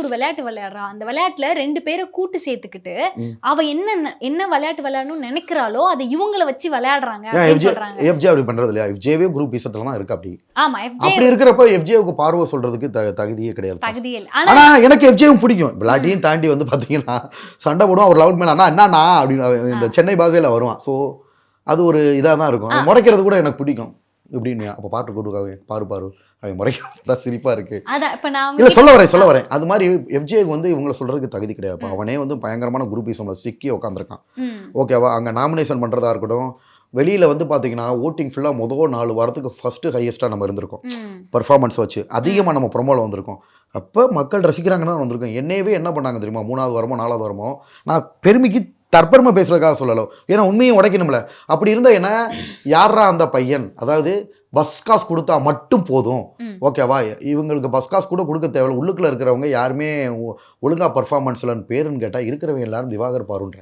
ஒரு விளையாட்டு விளையாடுறா, அந்த விளையாட்டுல 2 பேரை கூட்டு சேர்த்துக்கிட்டு அவ என்ன விளையாட்டு விளையாடணும்னு நினைக்கிறாளோ அதை இவங்கள வச்சு விளையாடுறாங்க அப்படின்னு சொல்றாங்க. எஃப்ஜே அப்படி பண்றது இல்லையா? எஃப்ஜேவே குரூப் விஷயத்துல தான் இருக்கு. அப்படி ஆமா, எஃப்ஜே அப்படி இருக்கிறப்ப எஃப்ஜேவுக்கு பார்வை சொல்றதுக்கு தகுதியே கிடையாது. தகுதியே இல்ல. ஆனா எனக்கு எஃப்ஜேவும் பிடிக்கும். விளையாட்டையும் தாண்டி வந்து பாத்தீங்கன்னா சண்டை போடுவோம் ஒரு லெவலுக்கு மேல. அண்ணா என்னண்ணா அப்படின்னு இந்த சென்னை பாஷையில வருவான். ஸோ அது ஒரு இதாக தான் இருக்கும். முறைக்கிறது கூட எனக்கு பிடிக்கும். இப்படின்னு அப்போ பாட்டு கூட்டுக்காக பாரு பாரு அவன் முறைக்கிறதா சிரிப்பா இருக்கு. இல்ல சொல்ல வரேன் அது மாதிரி எஃப்ஜேக்கு வந்து இவங்களை சொல்றதுக்கு தகுதி கிடையாது. அவனே வந்து பயங்கரமான குரூப்பிசம்ல சிக்கி உட்காந்துருக்கான். ஓகேவா? அங்க நாமினேஷன் பண்றதா இருக்கட்டும், வெளியில வந்து பாத்தீங்கன்னா ஓட்டிங் ஃபுல்லா முதல் 4 வாரத்துக்கு ஃபர்ஸ்ட் ஹையஸ்டா நம்ம இருந்திருக்கோம். பெர்ஃபார்மன்ஸ் வச்சு அதிகமா நம்ம ப்ரொமோல வந்திருக்கோம். அப்ப மக்கள் ரசிக்கிறாங்கன்னா வந்திருக்கோம். என்னையவே என்ன பண்ணாங்க தெரியுமா? 3வது வாரமோ 4வது வாரமோ நான் பெருமைக்கு தற்பெருமை பேசுறதுக்காக சொல்லல. ஏன்னா உண்மையை உடைக்கணும்ல. அப்படி இருந்தா என்ன, யாரா அந்த பையன், அதாவது பஸ் காசு கொடுத்தா மட்டும் போதும், ஓகேவா? இவங்களுக்கு பஸ் காசு கூட கொடுக்க தேவையில்ல. உள்ளுக்குள்ள இருக்கிறவங்க யாருமே ஒழுங்கா பர்ஃபார்மன்ஸ்லன்னு பேருன்னு கேட்டா இருக்கிறவங்க எல்லாரும் திவாகர் பாருன்ற